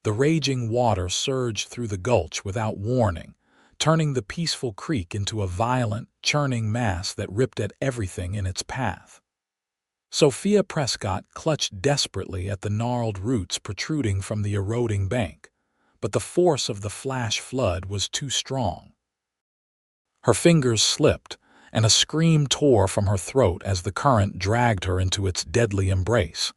The raging water surged through the gulch without warning, turning the peaceful creek into a violent, churning mass that ripped at everything in its path. Sophia Prescott clutched desperately at the gnarled roots protruding from the eroding bank, but the force of the flash flood was too strong. Her fingers slipped, and a scream tore from her throat as the current dragged her into its deadly embrace.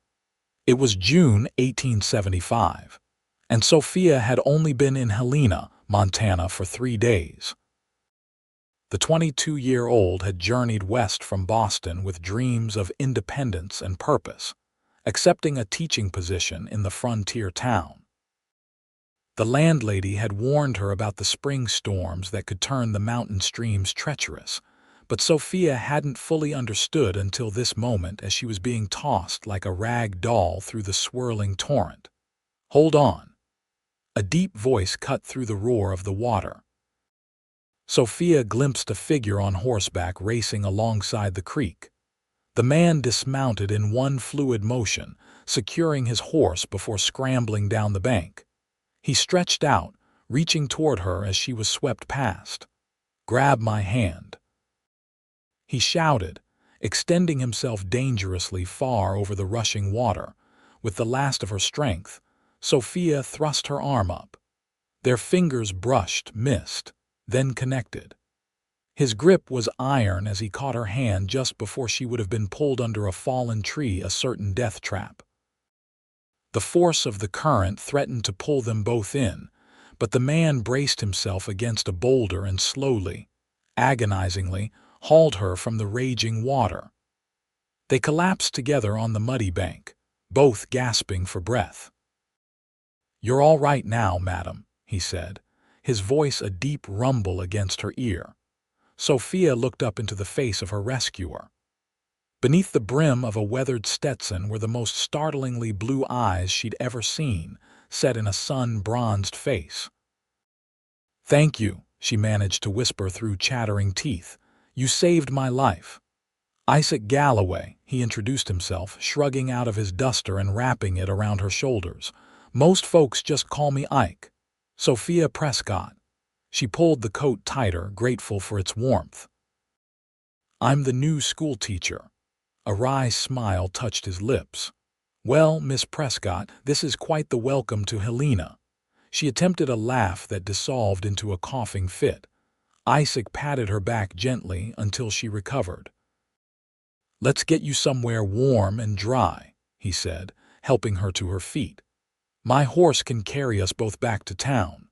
It was June 1875, and Sophia had only been in Helena, Montana, for 3 days. The 22-year-old had journeyed west from Boston with dreams of independence and purpose, accepting a teaching position in the frontier town. The landlady had warned her about the spring storms that could turn the mountain streams treacherous, but Sophia hadn't fully understood until this moment as she was being tossed like a rag doll through the swirling torrent. "Hold on." A deep voice cut through the roar of the water. Sophia glimpsed a figure on horseback racing alongside the creek. The man dismounted in one fluid motion, securing his horse before scrambling down the bank. He stretched out, reaching toward her as she was swept past. "Grab my hand," he shouted, extending himself dangerously far over the rushing water. With the last of her strength, Sophia thrust her arm up. Their fingers brushed, missed, then connected. His grip was iron as he caught her hand just before she would have been pulled under a fallen tree, a certain death trap. The force of the current threatened to pull them both in, but the man braced himself against a boulder and slowly, agonizingly, hauled her from the raging water. They collapsed together on the muddy bank, both gasping for breath. "You're all right now, madam," he said, his voice a deep rumble against her ear. Sophia looked up into the face of her rescuer. Beneath the brim of a weathered Stetson were the most startlingly blue eyes she'd ever seen, set in a sun-bronzed face. "Thank you," she managed to whisper through chattering teeth. "You saved my life." "Isaac Galloway," he introduced himself, shrugging out of his duster and wrapping it around her shoulders. "Most folks just call me Ike." "Sophia Prescott." She pulled the coat tighter, grateful for its warmth. "I'm the new schoolteacher." A wry smile touched his lips. "Well, Miss Prescott, this is quite the welcome to Helena." She attempted a laugh that dissolved into a coughing fit. Isaac patted her back gently until she recovered. "Let's get you somewhere warm and dry," he said, helping her to her feet. "My horse can carry us both back to town."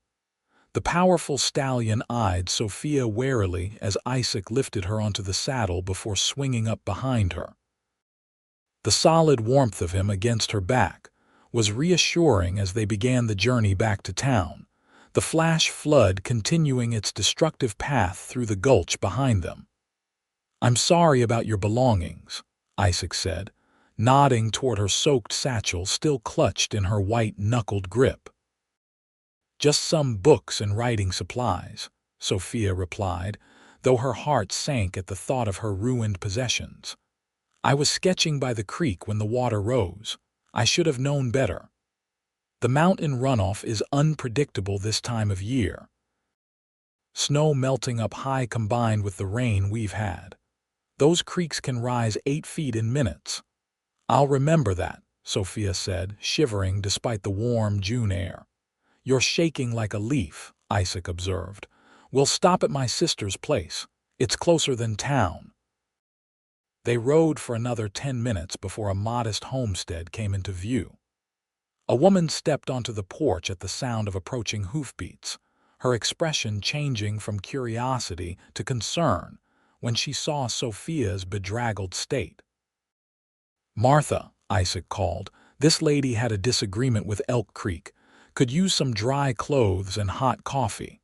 The powerful stallion eyed Sophia warily as Isaac lifted her onto the saddle before swinging up behind her. The solid warmth of him against her back was reassuring as they began the journey back to town, the flash flood continuing its destructive path through the gulch behind them. "I'm sorry about your belongings," Isaac said, nodding toward her soaked satchel still clutched in her white-knuckled grip. "Just some books and writing supplies," Sophia replied, though her heart sank at the thought of her ruined possessions. "I was sketching by the creek when the water rose. I should have known better. The mountain runoff is unpredictable this time of year. Snow melting up high combined with the rain we've had. Those creeks can rise 8 feet in minutes." "I'll remember that," Sophia said, shivering despite the warm June air. "You're shaking like a leaf," Isaac observed. "We'll stop at my sister's place. It's closer than town." They rode for another 10 minutes before a modest homestead came into view. A woman stepped onto the porch at the sound of approaching hoofbeats, her expression changing from curiosity to concern when she saw Sophia's bedraggled state. "Martha," Isaac called, "this lady had a disagreement with Elk Creek. Could use some dry clothes and hot coffee."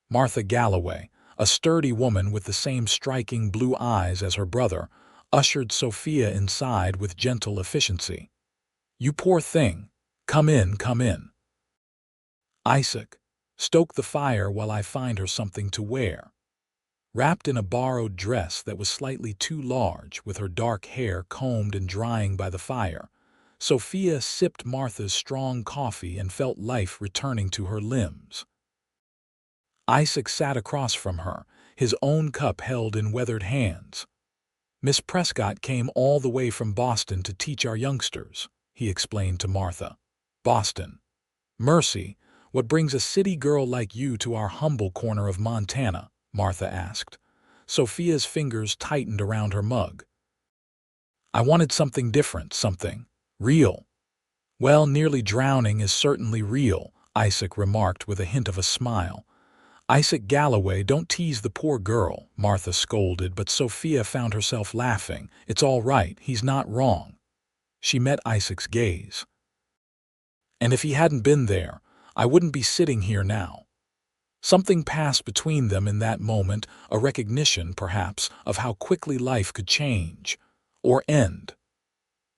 Martha Galloway, a sturdy woman with the same striking blue eyes as her brother, ushered Sophia inside with gentle efficiency. "You poor thing. Come in, come in." "Isaac, stoke the fire while I find her something to wear." Wrapped in a borrowed dress that was slightly too large, with her dark hair combed and drying by the fire, Sophia sipped Martha's strong coffee and felt life returning to her limbs. Isaac sat across from her, his own cup held in weathered hands. "Miss Prescott came all the way from Boston to teach our youngsters," he explained to Martha. "Boston. Mercy, what brings a city girl like you to our humble corner of Montana?" Martha asked. Sophia's fingers tightened around her mug. "I wanted something different, something real." "Well, nearly drowning is certainly real," Isaac remarked with a hint of a smile. "Isaac Galloway, don't tease the poor girl," Martha scolded, but Sophia found herself laughing. "It's all right, he's not wrong." She met Isaac's gaze. "And if he hadn't been there, I wouldn't be sitting here now." Something passed between them in that moment, a recognition, perhaps, of how quickly life could change, or end.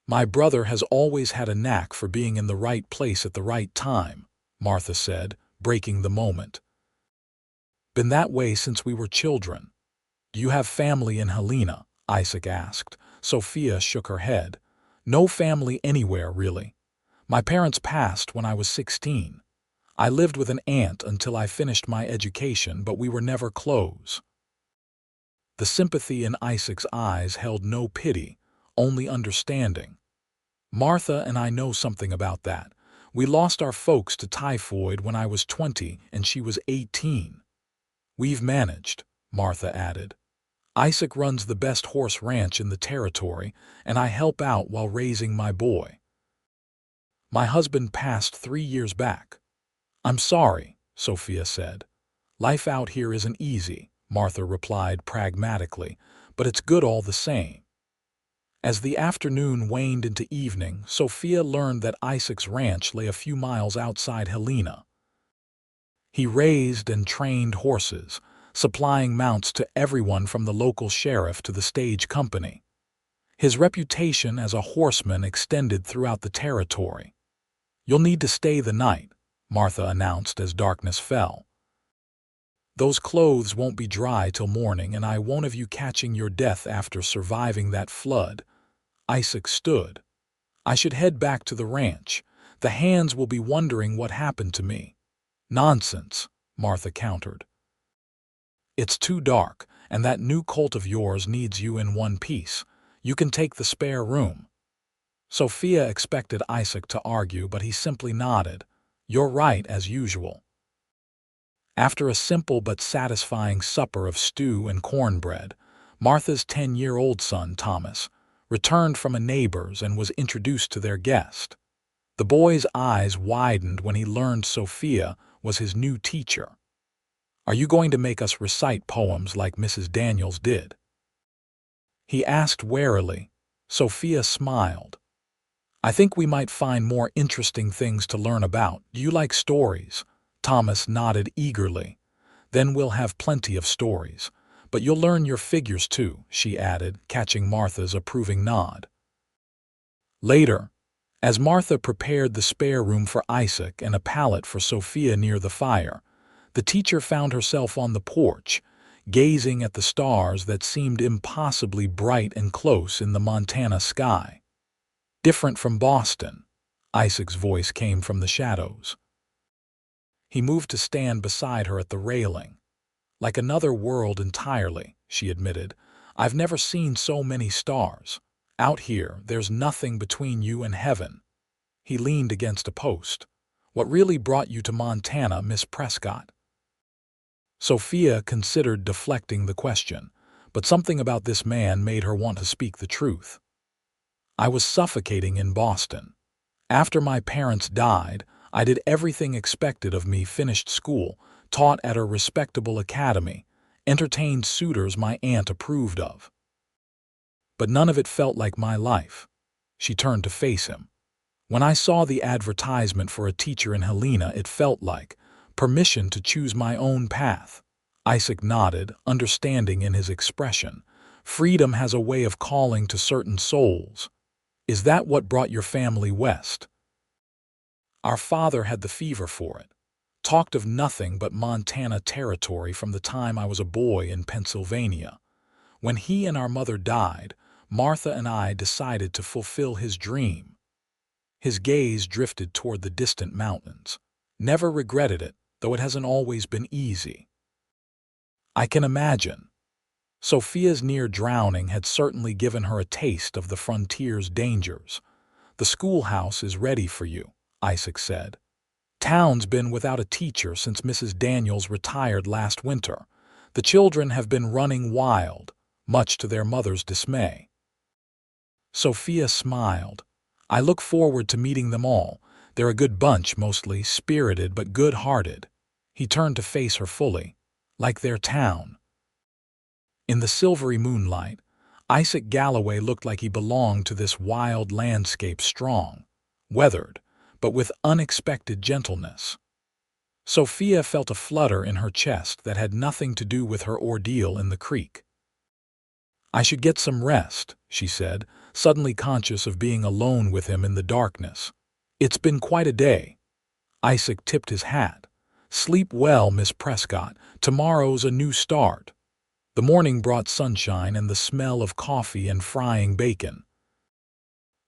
"My brother has always had a knack for being in the right place at the right time," Martha said, breaking the moment. "Been that way since we were children." "Do you have family in Helena?" Isaac asked. Sophia shook her head. "No family anywhere, really. My parents passed when I was 16. I lived with an aunt until I finished my education, but we were never close." The sympathy in Isaac's eyes held no pity, only understanding. "Martha and I know something about that. We lost our folks to typhoid when I was 20 and she was 18. We've managed," Martha added. "Isaac runs the best horse ranch in the territory, and I help out while raising my boy. My husband passed 3 years back." "I'm sorry," Sophia said. "Life out here isn't easy," Martha replied pragmatically, "but it's good all the same." As the afternoon waned into evening, Sophia learned that Isaac's ranch lay a few miles outside Helena. He raised and trained horses, supplying mounts to everyone from the local sheriff to the stage company. His reputation as a horseman extended throughout the territory. "You'll need to stay the night," Martha announced as darkness fell. "Those clothes won't be dry till morning, and I won't have you catching your death after surviving that flood." Isaac stood. "I should head back to the ranch. The hands will be wondering what happened to me." "Nonsense," Martha countered. "It's too dark, and that new colt of yours needs you in one piece. You can take the spare room." Sophia expected Isaac to argue, but he simply nodded. "You're right, as usual." After a simple but satisfying supper of stew and cornbread, Martha's 10-year-old son, Thomas, returned from a neighbor's and was introduced to their guest. The boy's eyes widened when he learned Sophia was his new teacher. "Are you going to make us recite poems like Mrs. Daniels did?" he asked warily. Sophia smiled. "I think we might find more interesting things to learn about. Do you like stories?" Thomas nodded eagerly. "Then we'll have plenty of stories. But you'll learn your figures too," she added, catching Martha's approving nod. Later, as Martha prepared the spare room for Isaac and a pallet for Sophia near the fire, the teacher found herself on the porch, gazing at the stars that seemed impossibly bright and close in the Montana sky. "Different from Boston," Isaac's voice came from the shadows. He moved to stand beside her at the railing. "Like another world entirely," she admitted. "I've never seen so many stars. Out here, there's nothing between you and heaven." He leaned against a post. "What really brought you to Montana, Miss Prescott?" Sophia considered deflecting the question, but something about this man made her want to speak the truth. "I was suffocating in Boston. After my parents died, I did everything expected of me, finished school, taught at a respectable academy, entertained suitors my aunt approved of. But none of it felt like my life." She turned to face him. "When I saw the advertisement for a teacher in Helena, it felt like permission to choose my own path." Isaac nodded, understanding in his expression. "Freedom has a way of calling to certain souls. Is that what brought your family west?" "Our father had the fever for it. Talked of nothing but Montana territory from the time I was a boy in Pennsylvania. When he and our mother died, Martha and I decided to fulfill his dream." His gaze drifted toward the distant mountains. Never regretted it, though it hasn't always been easy. I can imagine. Sophia's near drowning had certainly given her a taste of the frontier's dangers. The schoolhouse is ready for you, Isaac said. Town's been without a teacher since Mrs. Daniels retired last winter. The children have been running wild, much to their mother's dismay. Sophia smiled. I look forward to meeting them all. They're a good bunch, mostly spirited but good-hearted. He turned to face her fully. Like their town. In the silvery moonlight, Isaac Galloway looked like he belonged to this wild landscape, strong, weathered, but with unexpected gentleness. Sophia felt a flutter in her chest that had nothing to do with her ordeal in the creek. I should get some rest, she said, suddenly conscious of being alone with him in the darkness. It's been quite a day. Isaac tipped his hat. Sleep well, Miss Prescott. Tomorrow's a new start. The morning brought sunshine and the smell of coffee and frying bacon.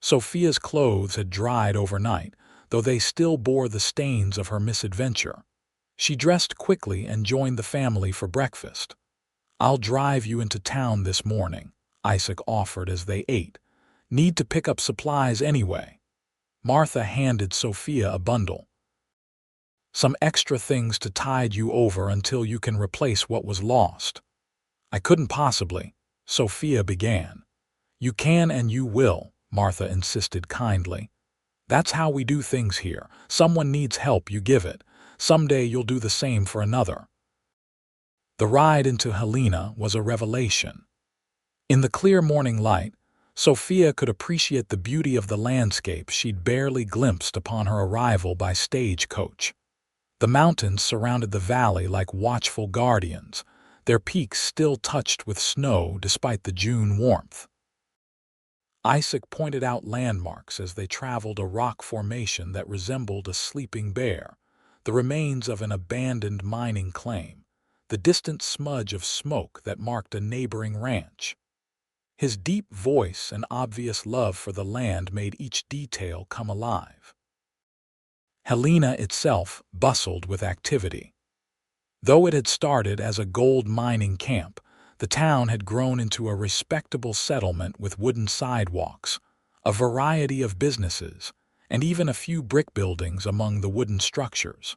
Sophia's clothes had dried overnight, though they still bore the stains of her misadventure. She dressed quickly and joined the family for breakfast. I'll drive you into town this morning, Isaac offered as they ate. Need to pick up supplies anyway. Martha handed Sophia a bundle. Some extra things to tide you over until you can replace what was lost. I couldn't possibly, Sophia began. You can and you will, Martha insisted kindly. That's how we do things here. Someone needs help, you give it. Someday you'll do the same for another. The ride into Helena was a revelation. In the clear morning light, Sophia could appreciate the beauty of the landscape she'd barely glimpsed upon her arrival by stagecoach. The mountains surrounded the valley like watchful guardians, their peaks still touched with snow despite the June warmth. Isaac pointed out landmarks as they traveled a rock formation that resembled a sleeping bear, the remains of an abandoned mining claim, the distant smudge of smoke that marked a neighboring ranch. His deep voice and obvious love for the land made each detail come alive. Helena itself bustled with activity. Though it had started as a gold mining camp, the town had grown into a respectable settlement with wooden sidewalks, a variety of businesses, and even a few brick buildings among the wooden structures.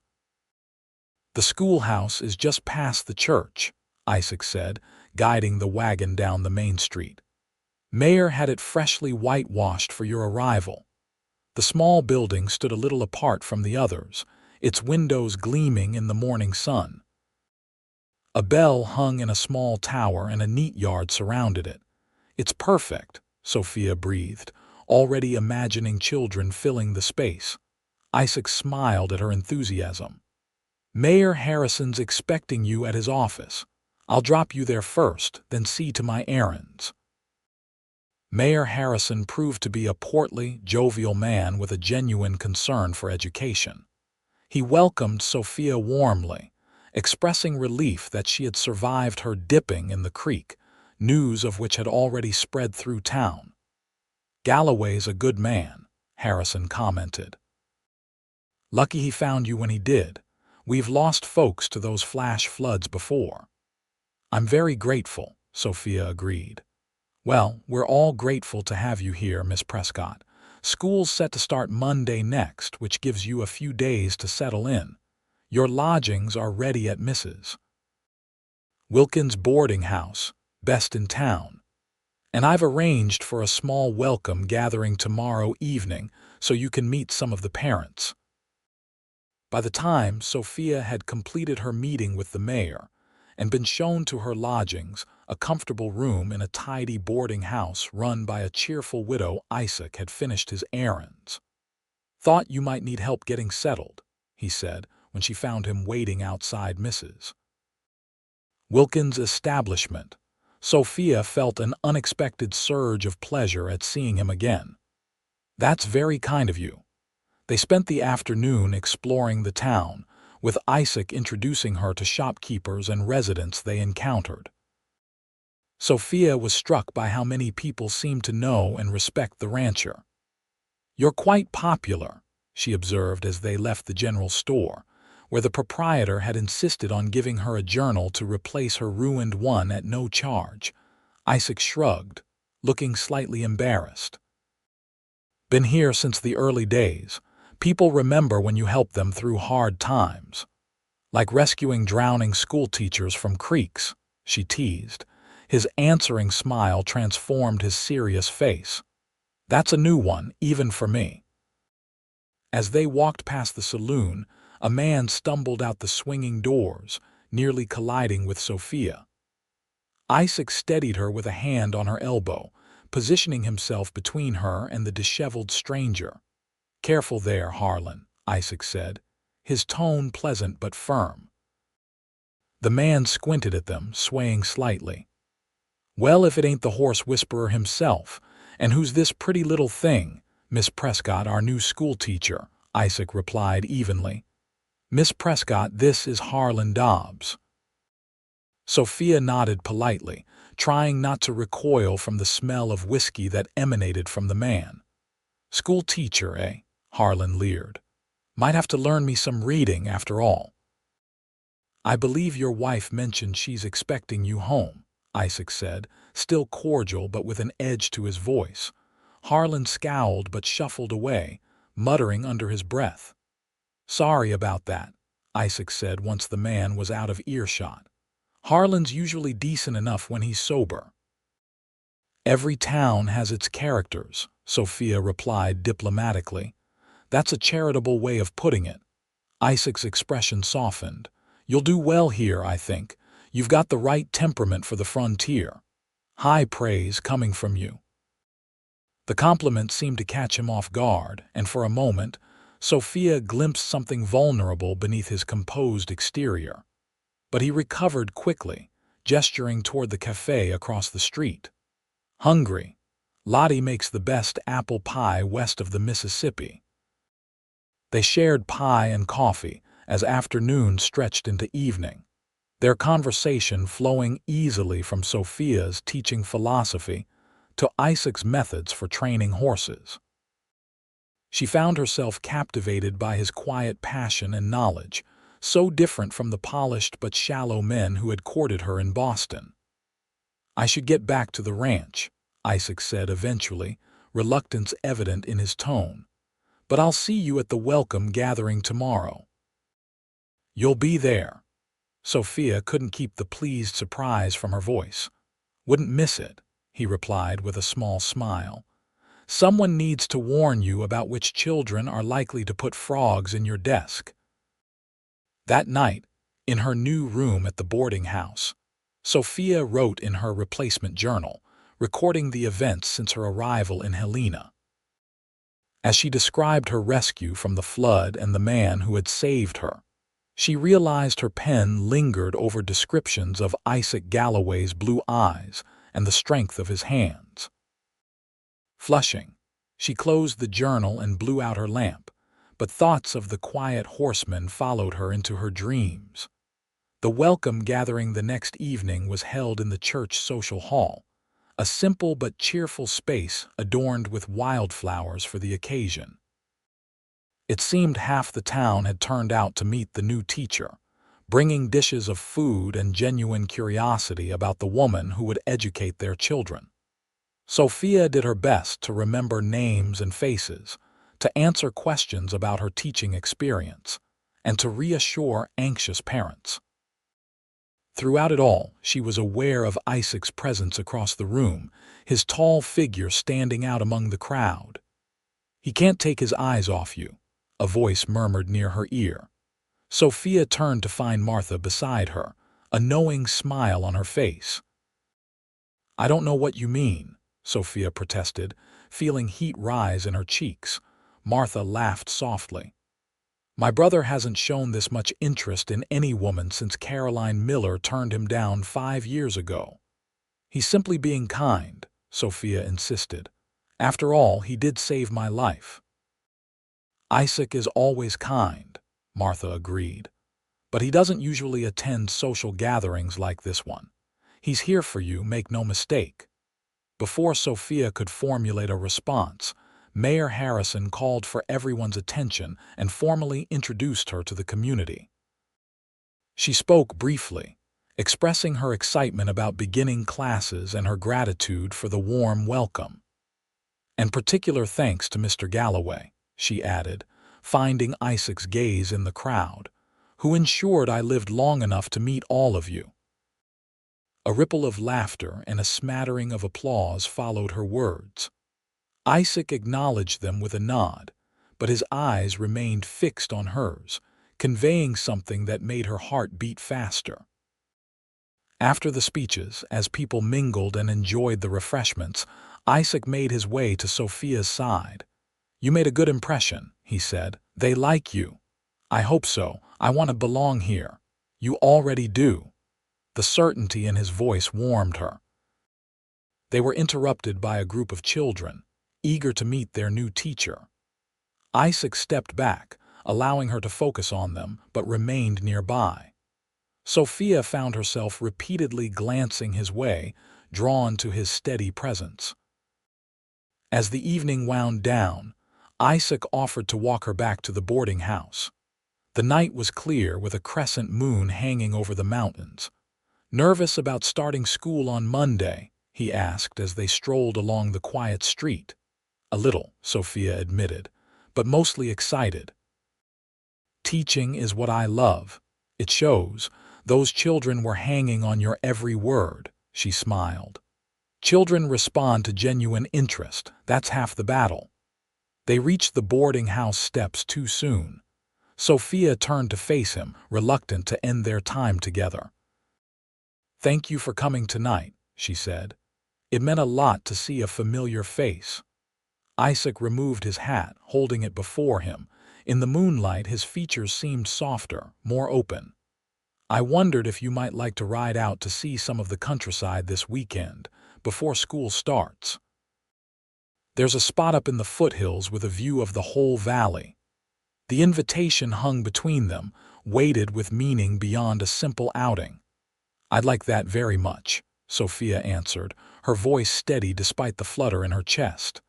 The schoolhouse is just past the church, Isaac said, guiding the wagon down the main street. Mayor had it freshly whitewashed for your arrival. The small building stood a little apart from the others, its windows gleaming in the morning sun. A bell hung in a small tower and a neat yard surrounded it. It's perfect, Sophia breathed, already imagining children filling the space. Isaac smiled at her enthusiasm. Mayor Harrison's expecting you at his office. I'll drop you there first, then see to my errands. Mayor Harrison proved to be a portly, jovial man with a genuine concern for education. He welcomed Sophia warmly, expressing relief that she had survived her dipping in the creek, news of which had already spread through town. Galloway's a good man, Harrison commented. Lucky he found you when he did. We've lost folks to those flash floods before. I'm very grateful, Sophia agreed. Well, we're all grateful to have you here, Miss Prescott. School's set to start Monday next, which gives you a few days to settle in. Your lodgings are ready at Mrs. Wilkins' boarding house, best in town. And I've arranged for a small welcome gathering tomorrow evening so you can meet some of the parents. By the time Sophia had completed her meeting with the mayor and been shown to her lodgings, a comfortable room in a tidy boarding house run by a cheerful widow, Isaac had finished his errands. Thought you might need help getting settled, he said when she found him waiting outside Mrs. Wilkins' establishment. Sophia felt an unexpected surge of pleasure at seeing him again. That's very kind of you. They spent the afternoon exploring the town, with Isaac introducing her to shopkeepers and residents they encountered. Sophia was struck by how many people seemed to know and respect the rancher. "You're quite popular," she observed as they left the general store, where the proprietor had insisted on giving her a journal to replace her ruined one at no charge. Isaac shrugged, looking slightly embarrassed. "Been here since the early days. People remember when you helped them through hard times. Like rescuing drowning schoolteachers from creeks," she teased. His answering smile transformed his serious face. "That's a new one, even for me." As they walked past the saloon, a man stumbled out the swinging doors, nearly colliding with Sophia. Isaac steadied her with a hand on her elbow, positioning himself between her and the disheveled stranger. "Careful there, Harlan," Isaac said, his tone pleasant but firm. The man squinted at them, swaying slightly. "Well, if it ain't the horse whisperer himself. And who's this pretty little thing?" "Miss Prescott, our new schoolteacher," Isaac replied evenly. "Miss Prescott, this is Harlan Dobbs." Sophia nodded politely, trying not to recoil from the smell of whiskey that emanated from the man. "School teacher, eh?" Harlan leered. "Might have to learn me some reading, after all." "I believe your wife mentioned she's expecting you home," Isaac said, still cordial but with an edge to his voice. Harlan scowled but shuffled away, muttering under his breath. "Sorry about that," Isaac said once the man was out of earshot. "Harlan's usually decent enough when he's sober." "Every town has its characters," Sophia replied diplomatically. "That's a charitable way of putting it." Isaac's expression softened. "You'll do well here, I think. You've got the right temperament for the frontier." High praise coming from you. The compliment seemed to catch him off guard, and for a moment, Sophia glimpsed something vulnerable beneath his composed exterior. But he recovered quickly, gesturing toward the cafe across the street. "Hungry. Lottie makes the best apple pie west of the Mississippi." They shared pie and coffee as afternoon stretched into evening, their conversation flowing easily from Sophia's teaching philosophy to Isaac's methods for training horses. She found herself captivated by his quiet passion and knowledge, so different from the polished but shallow men who had courted her in Boston. "I should get back to the ranch," Isaac said eventually, reluctance evident in his tone. "But I'll see you at the welcome gathering tomorrow." "You'll be there." Sophia couldn't keep the pleased surprise from her voice. "Wouldn't miss it," he replied with a small smile. "Someone needs to warn you about which children are likely to put frogs in your desk." That night, in her new room at the boarding house, Sophia wrote in her replacement journal, recording the events since her arrival in Helena. As she described her rescue from the flood and the man who had saved her, she realized her pen lingered over descriptions of Isaac Galloway's blue eyes and the strength of his hands. Flushing, she closed the journal and blew out her lamp, but thoughts of the quiet horseman followed her into her dreams. The welcome gathering the next evening was held in the church social hall, a simple but cheerful space adorned with wildflowers for the occasion. It seemed half the town had turned out to meet the new teacher, bringing dishes of food and genuine curiosity about the woman who would educate their children. Sophia did her best to remember names and faces, to answer questions about her teaching experience, and to reassure anxious parents. Throughout it all, she was aware of Isaac's presence across the room, his tall figure standing out among the crowd. "He can't take his eyes off you," a voice murmured near her ear. Sophia turned to find Martha beside her, a knowing smile on her face. "I don't know what you mean," Sophia protested, feeling heat rise in her cheeks. Martha laughed softly. "My brother hasn't shown this much interest in any woman since Caroline Miller turned him down 5 years ago." "He's simply being kind," Sophia insisted. "After all, he did save my life." "Isaac is always kind," Martha agreed. "But he doesn't usually attend social gatherings like this one. He's here for you, make no mistake." Before Sophia could formulate a response, Mayor Harrison called for everyone's attention and formally introduced her to the community. She spoke briefly, expressing her excitement about beginning classes and her gratitude for the warm welcome. "And particular thanks to Mr. Galloway," she added, finding Isaac's gaze in the crowd, "who ensured I lived long enough to meet all of you." A ripple of laughter and a smattering of applause followed her words. Isaac acknowledged them with a nod, but his eyes remained fixed on hers, conveying something that made her heart beat faster. After the speeches, as people mingled and enjoyed the refreshments, Isaac made his way to Sophia's side. "You made a good impression," he said. "They like you." "I hope so. I want to belong here." "You already do." The certainty in his voice warmed her. They were interrupted by a group of children, eager to meet their new teacher. Isaac stepped back, allowing her to focus on them, but remained nearby. Sophia found herself repeatedly glancing his way, drawn to his steady presence. As the evening wound down, Isaac offered to walk her back to the boarding house. The night was clear, with a crescent moon hanging over the mountains. "Nervous about starting school on Monday?" he asked as they strolled along the quiet street. "A little," Sophia admitted, "but mostly excited. Teaching is what I love. It shows. Those children were hanging on your every word," she smiled. "Children respond to genuine interest. That's half the battle." They reached the boarding house steps too soon. Sophia turned to face him, reluctant to end their time together. "Thank you for coming tonight," she said. It meant a lot to see a familiar face. Isaac removed his hat, holding it before him. In the moonlight, his features seemed softer, more open. "I wondered if you might like to ride out to see some of the countryside this weekend, before school starts. There's a spot up in the foothills with a view of the whole valley." The invitation hung between them, weighted with meaning beyond a simple outing. "I'd like that very much," Sophia answered, her voice steady despite the flutter in her chest.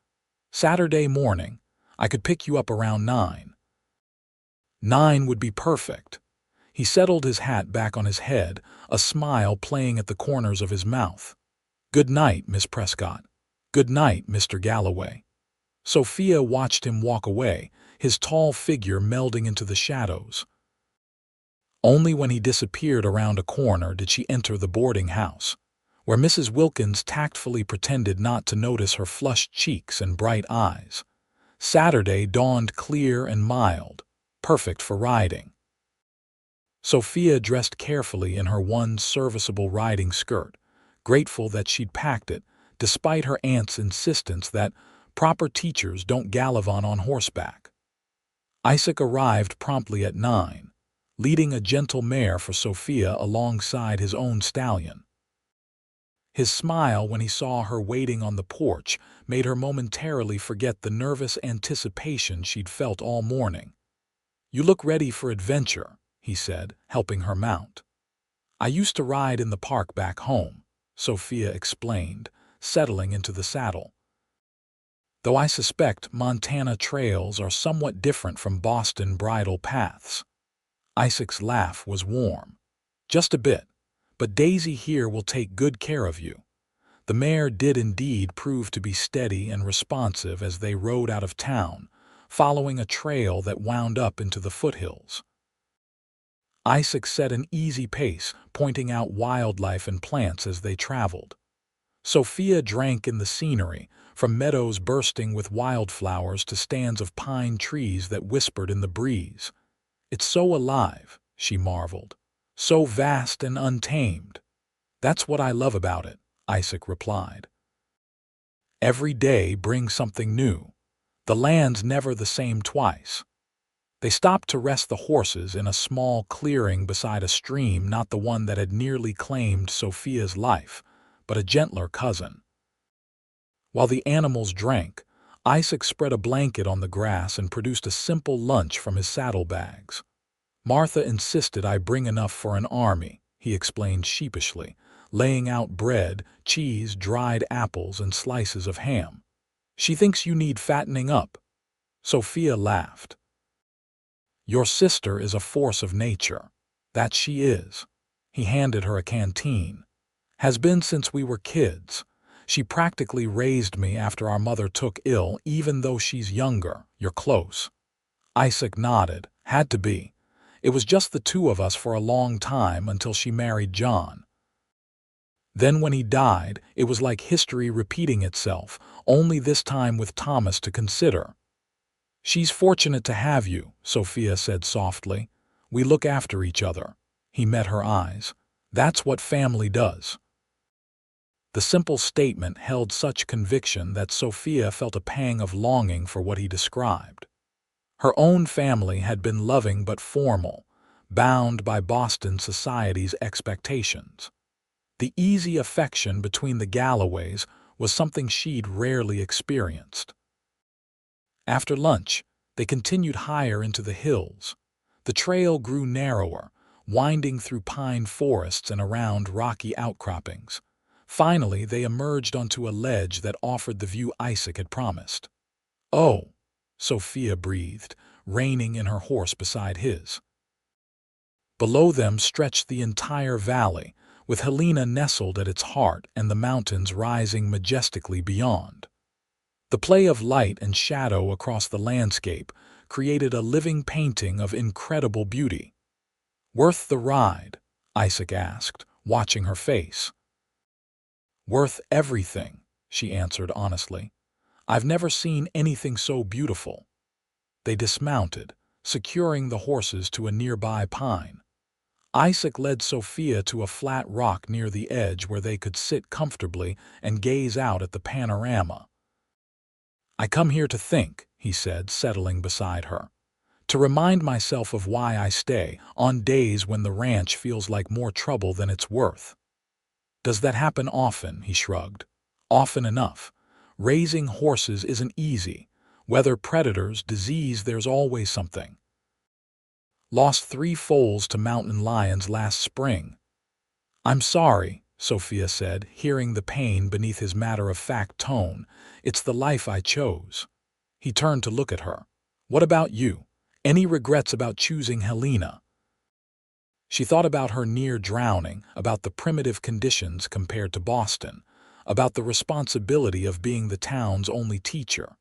"Saturday morning. I could pick you up around 9. 9 would be perfect." He settled his hat back on his head, a smile playing at the corners of his mouth. "Good night, Miss Prescott." "Good night, Mr. Galloway." Sophia watched him walk away, his tall figure melding into the shadows. Only when he disappeared around a corner did she enter the boarding house, where Mrs. Wilkins tactfully pretended not to notice her flushed cheeks and bright eyes. Saturday dawned clear and mild, perfect for riding. Sophia dressed carefully in her one serviceable riding skirt, grateful that she'd packed it, despite her aunt's insistence that proper teachers don't gallivant on horseback. Isaac arrived promptly at 9, leading a gentle mare for Sophia alongside his own stallion. His smile when he saw her waiting on the porch made her momentarily forget the nervous anticipation she'd felt all morning. "You look ready for adventure," he said, helping her mount. "I used to ride in the park back home," Sophia explained, settling into the saddle. "Though I suspect Montana trails are somewhat different from Boston bridle paths." Isaac's laugh was warm. "Just a bit, but Daisy here will take good care of you." The mare did indeed prove to be steady and responsive as they rode out of town, following a trail that wound up into the foothills. Isaac set an easy pace, pointing out wildlife and plants as they traveled. Sophia drank in the scenery, from meadows bursting with wildflowers to stands of pine trees that whispered in the breeze. "It's so alive," she marveled. "So vast and untamed." "That's what I love about it," Isaac replied. "Every day brings something new. The land's never the same twice." They stopped to rest the horses in a small clearing beside a stream, not the one that had nearly claimed Sophia's life, but a gentler cousin. While the animals drank, Isaac spread a blanket on the grass and produced a simple lunch from his saddlebags. "Martha insisted I bring enough for an army," he explained sheepishly, laying out bread, cheese, dried apples, and slices of ham. She thinks you need fattening up." Sophia laughed. "Your sister is a force of nature. That she is." He handed her a canteen. "Has been since we were kids. She practically raised me after our mother took ill, even though she's younger. You're close." Isaac nodded. "Had to be. It was just the two of us for a long time until she married John. Then when he died, it was like history repeating itself, only this time with Thomas to consider." "She's fortunate to have you," Sophia said softly. "We look after each other." He met her eyes. "That's what family does." The simple statement held such conviction that Sophia felt a pang of longing for what he described. Her own family had been loving but formal, bound by Boston society's expectations. The easy affection between the Galloways was something she'd rarely experienced. After lunch, they continued higher into the hills. The trail grew narrower, winding through pine forests and around rocky outcroppings. Finally, they emerged onto a ledge that offered the view Isaac had promised. "Oh," Sophia breathed, reining in her horse beside his. Below them stretched the entire valley, with Helena nestled at its heart and the mountains rising majestically beyond. The play of light and shadow across the landscape created a living painting of incredible beauty. "Worth the ride?" Isaac asked, watching her face. "Worth everything," she answered honestly. "I've never seen anything so beautiful." They dismounted, securing the horses to a nearby pine. Isaac led Sophia to a flat rock near the edge where they could sit comfortably and gaze out at the panorama. "I come here to think," he said, settling beside her. "To remind myself of why I stay, on days when the ranch feels like more trouble than it's worth." "Does that happen often?" he shrugged. "Often enough. Raising horses isn't easy. Whether predators, disease, there's always something." "Lost 3 foals to mountain lions last spring." "I'm sorry," Sophia said, hearing the pain beneath his matter-of-fact tone. "It's the life I chose." He turned to look at her. "What about you? Any regrets about choosing Helena?" She thought about her near drowning, about the primitive conditions compared to Boston, about the responsibility of being the town's only teacher.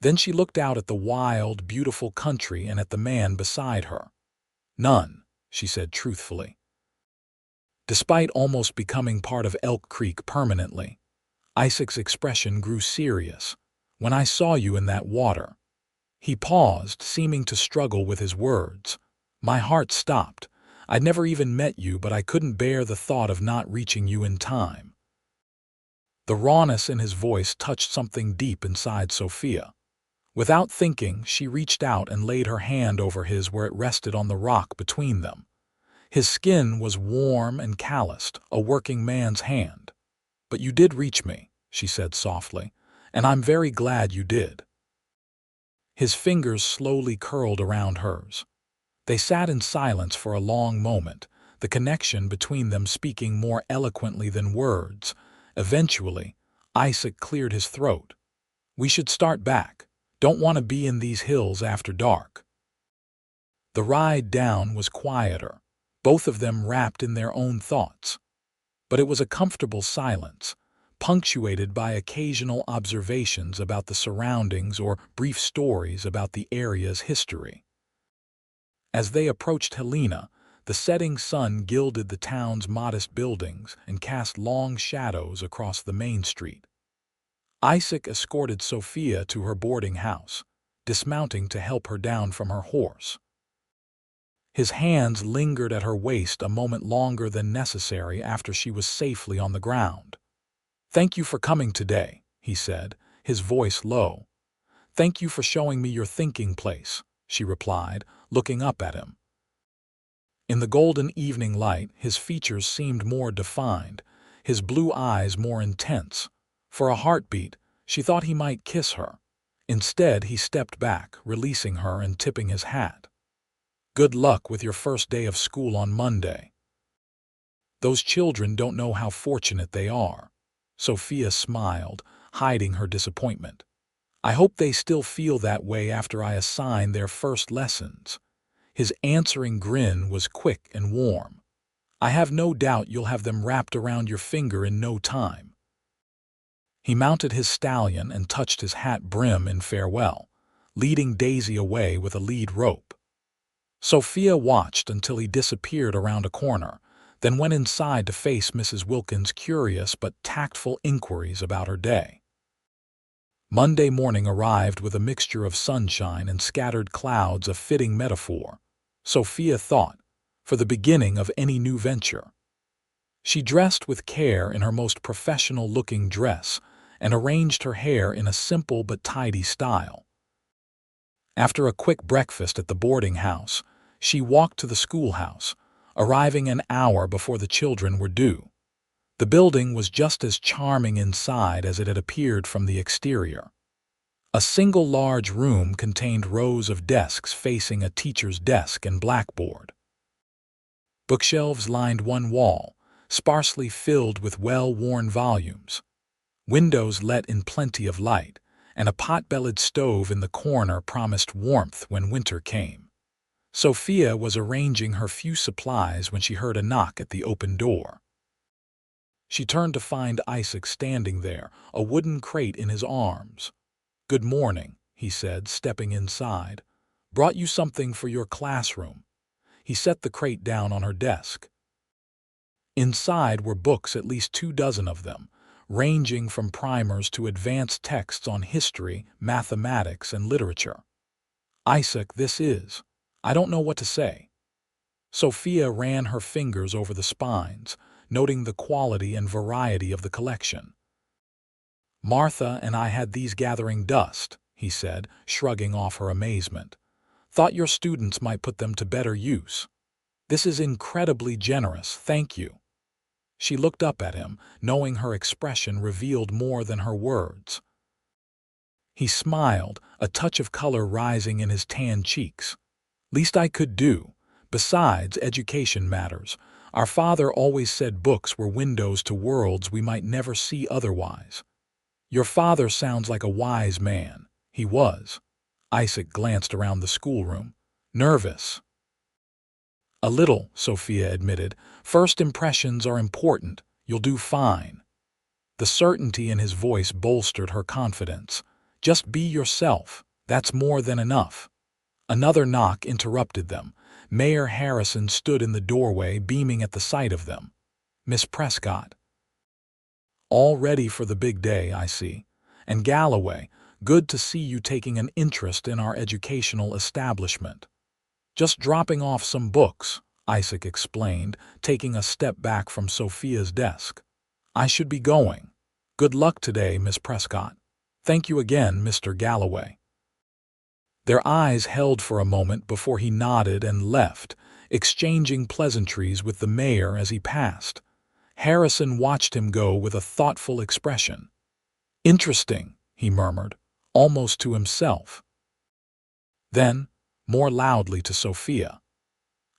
Then she looked out at the wild, beautiful country and at the man beside her. "None," she said truthfully. Despite almost becoming part of Elk Creek permanently, Isaac's expression grew serious. "When I saw you in that water—" He paused, seeming to struggle with his words. "My heart stopped. I'd never even met you, but I couldn't bear the thought of not reaching you in time." The rawness in his voice touched something deep inside Sophia. Without thinking, she reached out and laid her hand over his where it rested on the rock between them. His skin was warm and calloused, a working man's hand. "But you did reach me," she said softly, "and I'm very glad you did." His fingers slowly curled around hers. They sat in silence for a long moment, the connection between them speaking more eloquently than words. Eventually, Isaac cleared his throat. "We should start back. Don't want to be in these hills after dark." The ride down was quieter, both of them wrapped in their own thoughts. But it was a comfortable silence, punctuated by occasional observations about the surroundings or brief stories about the area's history. As they approached Helena, the setting sun gilded the town's modest buildings and cast long shadows across the main street. Isaac escorted Sophia to her boarding house, dismounting to help her down from her horse. His hands lingered at her waist a moment longer than necessary after she was safely on the ground. "Thank you for coming today," he said, his voice low. "Thank you for showing me your thinking place," she replied, looking up at him. In the golden evening light, his features seemed more defined, his blue eyes more intense. For a heartbeat, she thought he might kiss her. Instead, he stepped back, releasing her and tipping his hat. "Good luck with your first day of school on Monday." "Those children don't know how fortunate they are." Sophia smiled, hiding her disappointment. I hope they still feel that way after I assign their first lessons." His answering grin was quick and warm. "I have no doubt you'll have them wrapped around your finger in no time." He mounted his stallion and touched his hat brim in farewell, leading Daisy away with a lead rope. Sophia watched until he disappeared around a corner, then went inside to face Mrs. Wilkins' curious but tactful inquiries about her day. Monday morning arrived with a mixture of sunshine and scattered clouds, a fitting metaphor, Sophia thought, for the beginning of any new venture. She dressed with care in her most professional-looking dress and arranged her hair in a simple but tidy style. After a quick breakfast at the boarding house, she walked to the schoolhouse, arriving an hour before the children were due. The building was just as charming inside as it had appeared from the exterior. A single large room contained rows of desks facing a teacher's desk and blackboard. Bookshelves lined one wall, sparsely filled with well-worn volumes. Windows let in plenty of light, and a pot-bellied stove in the corner promised warmth when winter came. Sophia was arranging her few supplies when she heard a knock at the open door. She turned to find Isaac standing there, a wooden crate in his arms. "Good morning," he said, stepping inside. "Brought you something for your classroom." He set the crate down on her desk. Inside were books, at least 24 of them, ranging from primers to advanced texts on history, mathematics, and literature. "Isaac, I don't know what to say." Sophia ran her fingers over the spines, noting the quality and variety of the collection. "Martha and I had these gathering dust," he said, shrugging off her amazement. "Thought your students might put them to better use. This is incredibly generous, thank you." She looked up at him, knowing her expression revealed more than her words. He smiled, a touch of color rising in his tanned cheeks. "Least I could do. Besides, education matters. Our father always said books were windows to worlds we might never see otherwise." "Your father sounds like a wise man." He was. Isaac glanced around the schoolroom. "Nervous?" "A little," Sophia admitted. "First impressions are important. You'll do fine." The certainty in his voice bolstered her confidence. "Just be yourself. That's more than enough." Another knock interrupted them. Mayor Harrison stood in the doorway, beaming at the sight of them. "Miss Prescott." "All ready for the big day, I see. And Galloway, good to see you taking an interest in our educational establishment." "Just dropping off some books," Isaac explained, taking a step back from Sophia's desk. "I should be going. Good luck today, Miss Prescott." "Thank you again, Mr. Galloway." Their eyes held for a moment before he nodded and left, exchanging pleasantries with the mayor as he passed. Harrison watched him go with a thoughtful expression. "Interesting," he murmured, almost to himself. Then, more loudly to Sophia,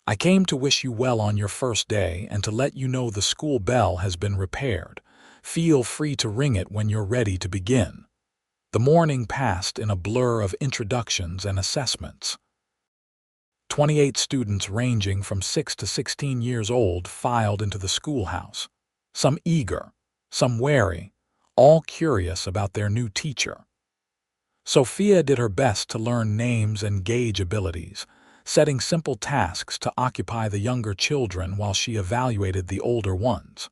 "I came to wish you well on your first day and to let you know the school bell has been repaired. Feel free to ring it when you're ready to begin." The morning passed in a blur of introductions and assessments. 28 students ranging from 6 to 16 years old filed into the schoolhouse, some eager, some wary, all curious about their new teacher. Sophia did her best to learn names and gauge abilities, setting simple tasks to occupy the younger children while she evaluated the older ones.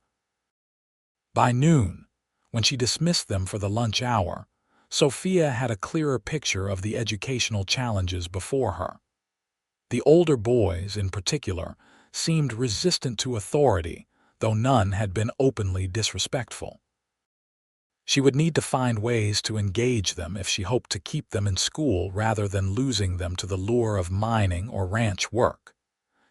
By noon, when she dismissed them for the lunch hour, Sophia had a clearer picture of the educational challenges before her. The older boys, in particular, seemed resistant to authority, though none had been openly disrespectful. She would need to find ways to engage them if she hoped to keep them in school rather than losing them to the lure of mining or ranch work.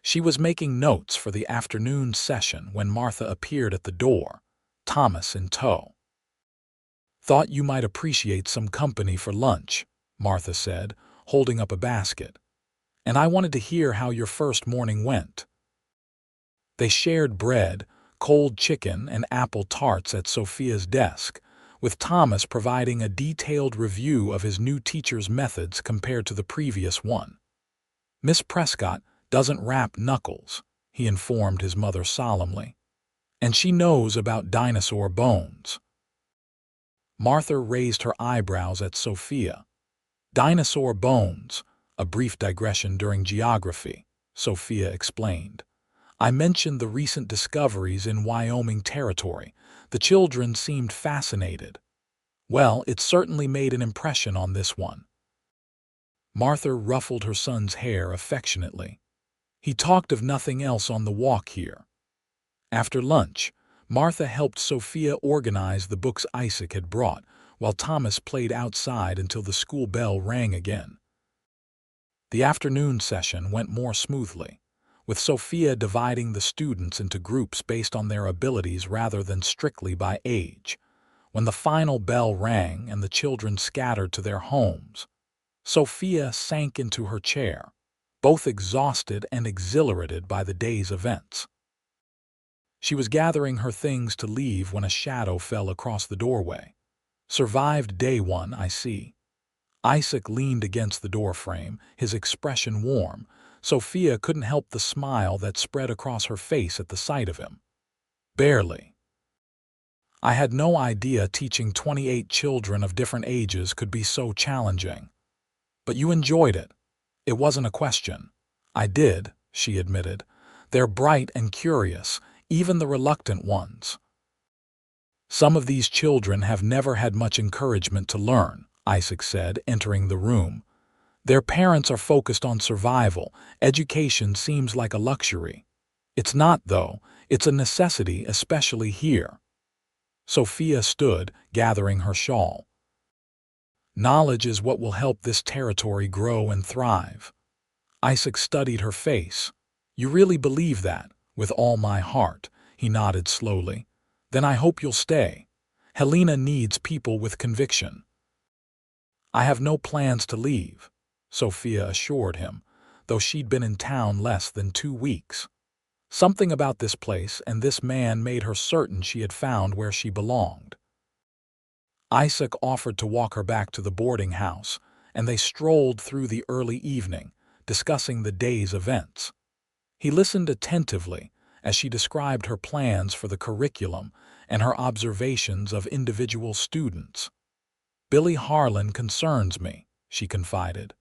She was making notes for the afternoon session when Martha appeared at the door, Thomas in tow. "Thought you might appreciate some company for lunch," Martha said, holding up a basket. "And I wanted to hear how your first morning went." They shared bread, cold chicken, and apple tarts at Sophia's desk, with Thomas providing a detailed review of his new teacher's methods compared to the previous one. "Miss Prescott doesn't wrap knuckles," he informed his mother solemnly. "And she knows about dinosaur bones." Martha raised her eyebrows at Sophia. "Dinosaur bones, a brief digression during geography," Sophia explained. "I mentioned the recent discoveries in Wyoming Territory. The children seemed fascinated. Well, it certainly made an impression on this one." Martha ruffled her son's hair affectionately. "He talked of nothing else on the walk here." After lunch, Martha helped Sophia organize the books Isaac had brought, while Thomas played outside until the school bell rang again. The afternoon session went more smoothly, with Sophia dividing the students into groups based on their abilities rather than strictly by age. When the final bell rang and the children scattered to their homes, Sophia sank into her chair, both exhausted and exhilarated by the day's events. She was gathering her things to leave when a shadow fell across the doorway. "Survived day one, I see." Isaac leaned against the doorframe, his expression warm. Sophia couldn't help the smile that spread across her face at the sight of him. "Barely. I had no idea teaching 28 children of different ages could be so challenging." "But you enjoyed it." "It wasn't a question." "I did," she admitted. "They're bright and curious, even the reluctant ones." "Some of these children have never had much encouragement to learn," Isaac said, entering the room. "Their parents are focused on survival. Education seems like a luxury." "It's not, though. It's a necessity, especially here." Sophia stood, gathering her shawl. "Knowledge is what will help this territory grow and thrive." Isaac studied her face. "You really believe that?" "With all my heart," he nodded slowly. "Then I hope you'll stay. Helena needs people with conviction." "I have no plans to leave," Sophia assured him, though she'd been in town less than 2 weeks. Something about this place and this man made her certain she had found where she belonged. Isaac offered to walk her back to the boarding house, and they strolled through the early evening, discussing the day's events. He listened attentively as she described her plans for the curriculum and her observations of individual students. "Billy Harlan concerns me," she confided.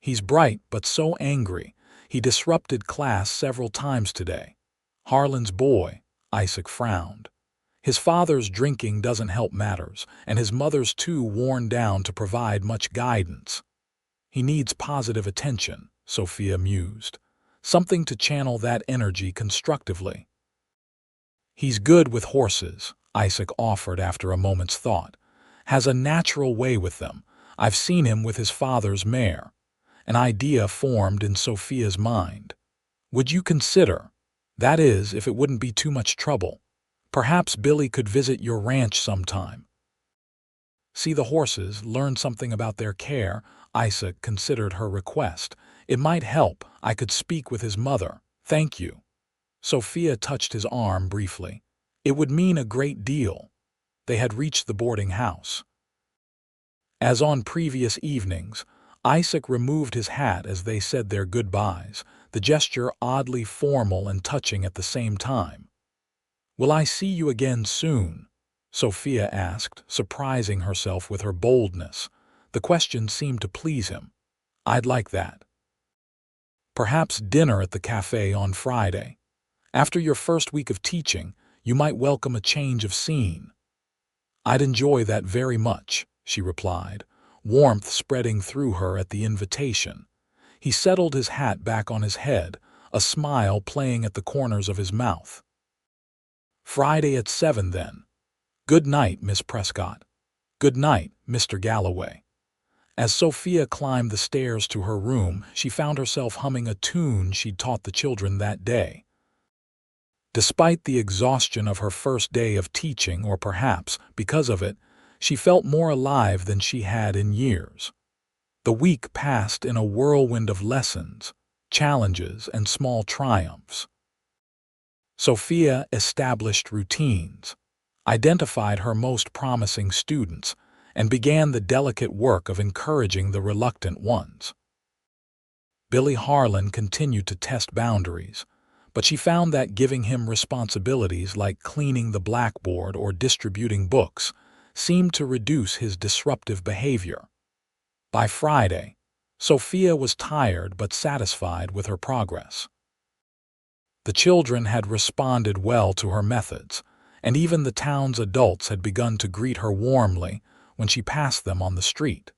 "He's bright but so angry. He disrupted class several times today." "Harlan's boy," Isaac frowned. "His father's drinking doesn't help matters, and his mother's too worn down to provide much guidance." "He needs positive attention," Sophia mused. "Something to channel that energy constructively." "He's good with horses," Isaac offered after a moment's thought. "Has a natural way with them. I've seen him with his father's mare." An idea formed in Sophia's mind. "Would you consider? That is, if it wouldn't be too much trouble. Perhaps Billy could visit your ranch sometime. See the horses, learn something about their care." Isaac considered her request. "It might help. I could speak with his mother." "Thank you." Sophia touched his arm briefly. "It would mean a great deal." They had reached the boarding house. As on previous evenings, Isaac removed his hat as they said their goodbyes, the gesture oddly formal and touching at the same time. "Will I see you again soon?" Sophia asked, surprising herself with her boldness. The question seemed to please him. "I'd like that. Perhaps dinner at the cafe on Friday. After your first week of teaching, you might welcome a change of scene." "I'd enjoy that very much," she replied, warmth spreading through her at the invitation. He settled his hat back on his head, a smile playing at the corners of his mouth. "Friday at 7 then. Good night, Miss Prescott." "Good night, Mr. Galloway." As Sophia climbed the stairs to her room, she found herself humming a tune she'd taught the children that day. Despite the exhaustion of her first day of teaching, or perhaps, because of it, she felt more alive than she had in years. The week passed in a whirlwind of lessons, challenges, and small triumphs. Sophia established routines. identified her most promising students, and began the delicate work of encouraging the reluctant ones. Billy Harlan continued to test boundaries, but she found that giving him responsibilities like cleaning the blackboard or distributing books seemed to reduce his disruptive behavior. By Friday, Sophia was tired but satisfied with her progress. The children had responded well to her methods, and even the town's adults had begun to greet her warmly when she passed them on the street.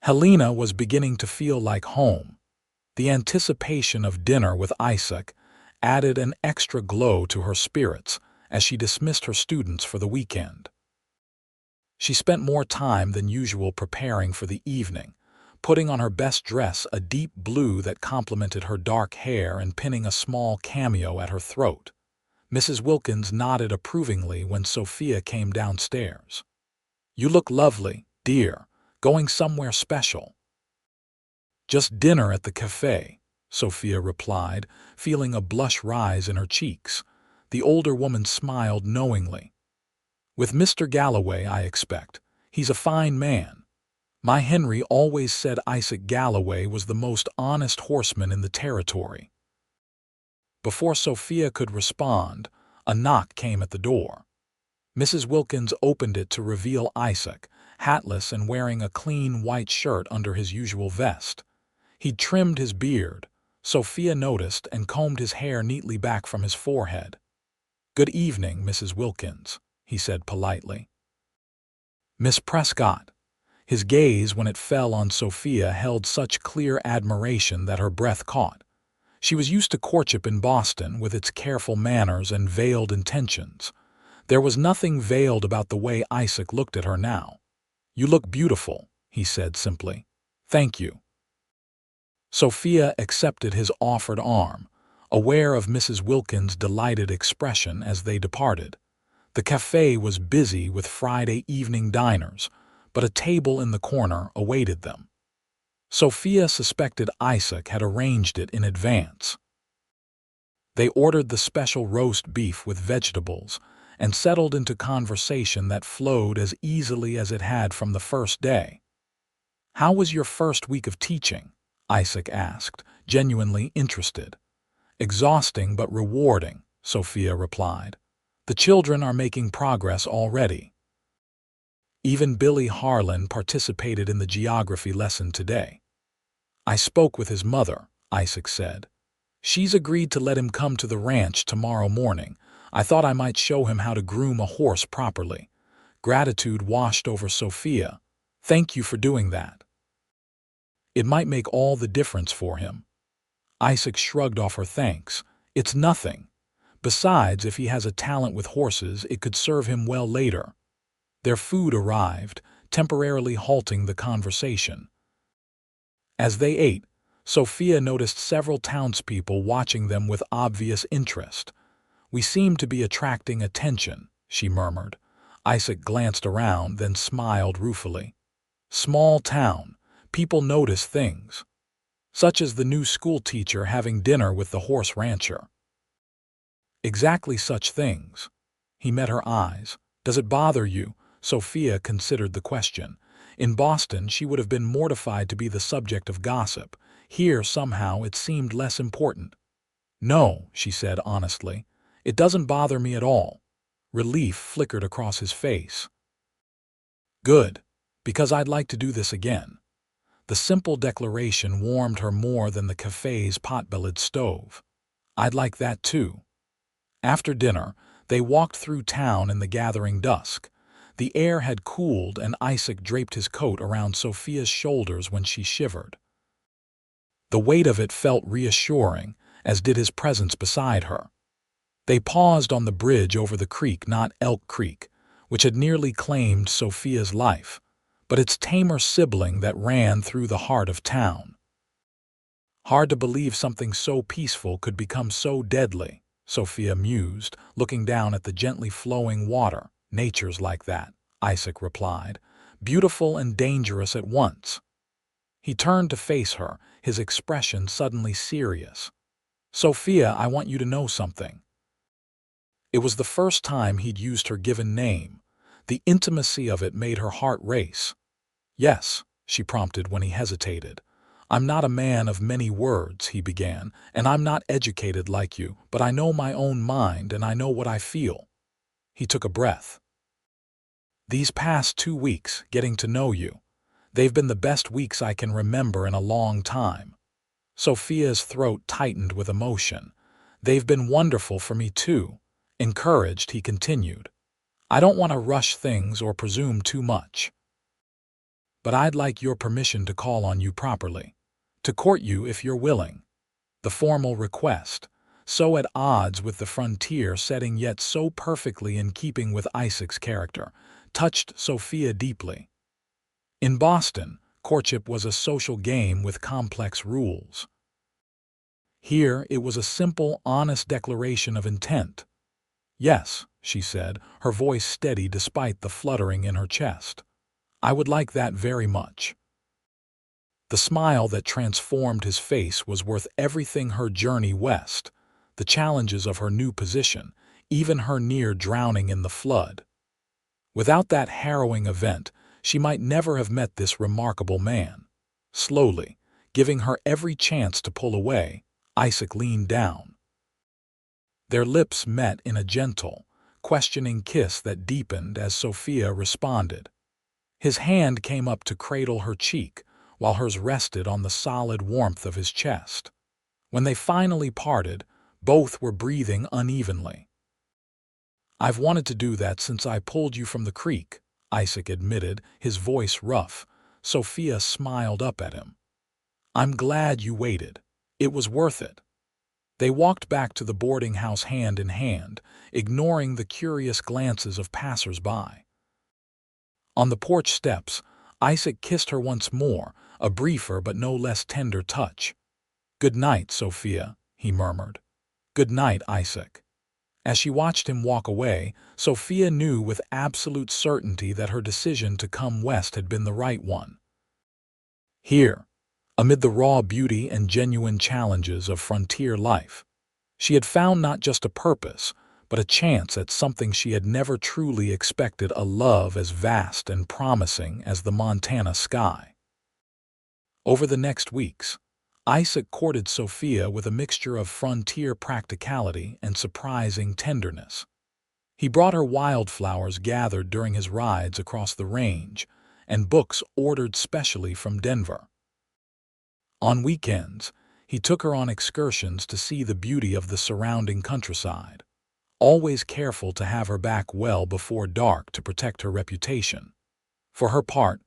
Helena was beginning to feel like home. The anticipation of dinner with Isaac added an extra glow to her spirits as she dismissed her students for the weekend. She spent more time than usual preparing for the evening, putting on her best dress, a deep blue that complemented her dark hair, and pinning a small cameo at her throat. Mrs. Wilkins nodded approvingly when Sophia came downstairs. "You look lovely, dear. Going somewhere special?" "Just dinner at the cafe," Sophia replied, feeling a blush rise in her cheeks. The older woman smiled knowingly. "With Mr. Galloway, I expect. He's a fine man. My Henry always said Isaac Galloway was the most honest horseman in the territory." Before Sophia could respond, a knock came at the door. Mrs. Wilkins opened it to reveal Isaac, hatless and wearing a clean white shirt under his usual vest. He'd trimmed his beard, Sophia noticed, and combed his hair neatly back from his forehead. "Good evening, Mrs. Wilkins," he said politely. "Miss Prescott." His gaze, when it fell on Sophia, held such clear admiration that her breath caught. She was used to courtship in Boston, with its careful manners and veiled intentions. There was nothing veiled about the way Isaac looked at her now. "You look beautiful," he said simply. "Thank you." Sophia accepted his offered arm, aware of Mrs. Wilkins' delighted expression as they departed. The cafe was busy with Friday evening diners, but a table in the corner awaited them. Sophia suspected Isaac had arranged it in advance. They ordered the special roast beef with vegetables and settled into conversation that flowed as easily as it had from the first day. "How was your first week of teaching?" Isaac asked, genuinely interested. "Exhausting but rewarding," Sophia replied. "The children are making progress already." Even Billy Harlan participated in the geography lesson today. "I spoke with his mother," Isaac said. "She's agreed to let him come to the ranch tomorrow morning. I thought I might show him how to groom a horse properly." Gratitude washed over Sophia. "Thank you for doing that. It might make all the difference for him." Isaac shrugged off her thanks. "It's nothing. Besides, if he has a talent with horses, it could serve him well later." Their food arrived, temporarily halting the conversation. As they ate, Sophia noticed several townspeople watching them with obvious interest. "We seem to be attracting attention," she murmured. Isaac glanced around, then smiled ruefully. "Small town. People notice things. Such as the new school teacher having dinner with the horse rancher." "Exactly such things." He met her eyes. "Does it bother you?" Sophia considered the question. In Boston, she would have been mortified to be the subject of gossip. Here, somehow, it seemed less important. "No," she said honestly. "It doesn't bother me at all." Relief flickered across his face. "Good, because I'd like to do this again." The simple declaration warmed her more than the cafe's pot-bellied stove. "I'd like that too." After dinner, they walked through town in the gathering dusk. The air had cooled, and Isaac draped his coat around Sophia's shoulders when she shivered. The weight of it felt reassuring, as did his presence beside her. They paused on the bridge over the creek, not Elk Creek, which had nearly claimed Sophia's life, but its tamer sibling that ran through the heart of town. "Hard to believe something so peaceful could become so deadly," Sophia mused, looking down at the gently flowing water. "Nature's like that," Isaac replied, "beautiful and dangerous at once." He turned to face her, his expression suddenly serious. "Sophia, I want you to know something." It was the first time he'd used her given name. The intimacy of it made her heart race. "Yes," she prompted when he hesitated. "I'm not a man of many words," he began, "and I'm not educated like you, but I know my own mind and I know what I feel." He took a breath. "These past 2 weeks, getting to know you, they've been the best weeks I can remember in a long time." Sophia's throat tightened with emotion. "They've been wonderful for me too." Encouraged, he continued, "I don't want to rush things or presume too much, but I'd like your permission to call on you properly, to court you if you're willing." The formal request, so at odds with the frontier setting yet so perfectly in keeping with Isaac's character, touched Sophia deeply. In Boston, courtship was a social game with complex rules. Here it was a simple, honest declaration of intent. "Yes," she said, her voice steady despite the fluttering in her chest. "I would like that very much." The smile that transformed his face was worth everything: her journey west, the challenges of her new position, even her near drowning in the flood. Without that harrowing event, she might never have met this remarkable man. Slowly, giving her every chance to pull away, Isaac leaned down. Their lips met in a gentle, questioning kiss that deepened as Sophia responded. His hand came up to cradle her cheek, while hers rested on the solid warmth of his chest. When they finally parted, both were breathing unevenly. "I've wanted to do that since I pulled you from the creek," Isaac admitted, his voice rough. Sophia smiled up at him. "I'm glad you waited. It was worth it." They walked back to the boarding house hand in hand, ignoring the curious glances of passers-by. On the porch steps, Isaac kissed her once more, a briefer but no less tender touch. "Good night, Sophia," he murmured. "Good night, Isaac." As she watched him walk away, Sophia knew with absolute certainty that her decision to come west had been the right one. Here, amid the raw beauty and genuine challenges of frontier life, she had found not just a purpose, but a chance at something she had never truly expected: a love as vast and promising as the Montana sky. Over the next weeks, Isaac courted Sophia with a mixture of frontier practicality and surprising tenderness. He brought her wildflowers gathered during his rides across the range and books ordered specially from Denver. On weekends, he took her on excursions to see the beauty of the surrounding countryside, always careful to have her back well before dark to protect her reputation. For her part,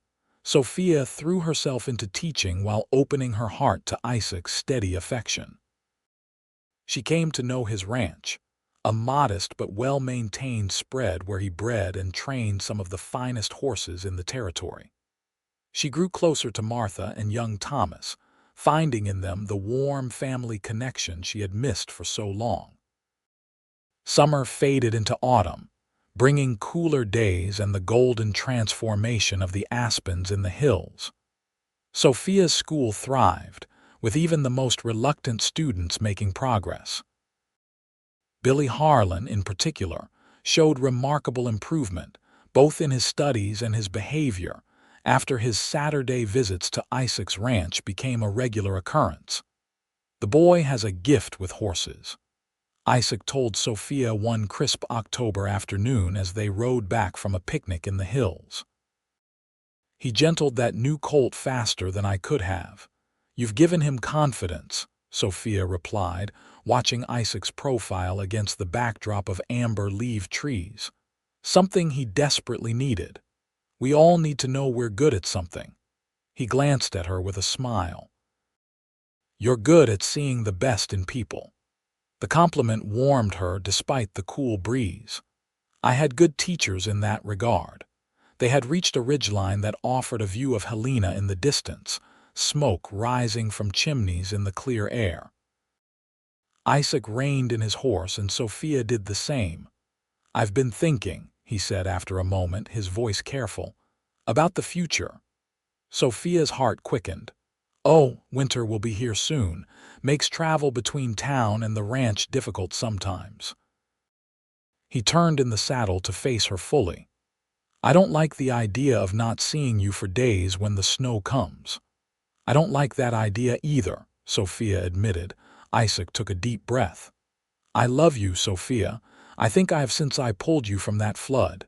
Sophia threw herself into teaching while opening her heart to Isaac's steady affection. She came to know his ranch, a modest but well-maintained spread where he bred and trained some of the finest horses in the territory. She grew closer to Martha and young Thomas, finding in them the warm family connection she had missed for so long. Summer faded into autumn, bringing cooler days and the golden transformation of the aspens in the hills. Sophia's school thrived, with even the most reluctant students making progress. Billy Harlan, in particular, showed remarkable improvement, both in his studies and his behavior, after his Saturday visits to Isaac's ranch became a regular occurrence. "The boy has a gift with horses," Isaac told Sophia one crisp October afternoon as they rode back from a picnic in the hills. "He gentled that new colt faster than I could have." "You've given him confidence," Sophia replied, watching Isaac's profile against the backdrop of amber-leaved trees. "Something he desperately needed. We all need to know we're good at something." He glanced at her with a smile. "You're good at seeing the best in people." The compliment warmed her despite the cool breeze. "I had good teachers in that regard." They had reached a ridgeline that offered a view of Helena in the distance, smoke rising from chimneys in the clear air. Isaac reined in his horse and Sophia did the same. "I've been thinking," he said after a moment, his voice careful, "about the future." Sophia's heart quickened. "Oh, winter will be here soon. Makes travel between town and the ranch difficult sometimes." He turned in the saddle to face her fully. "I don't like the idea of not seeing you for days when the snow comes." "I don't like that idea either," Sophia admitted. Isaac took a deep breath. "I love you, Sophia. I think I have since I pulled you from that flood.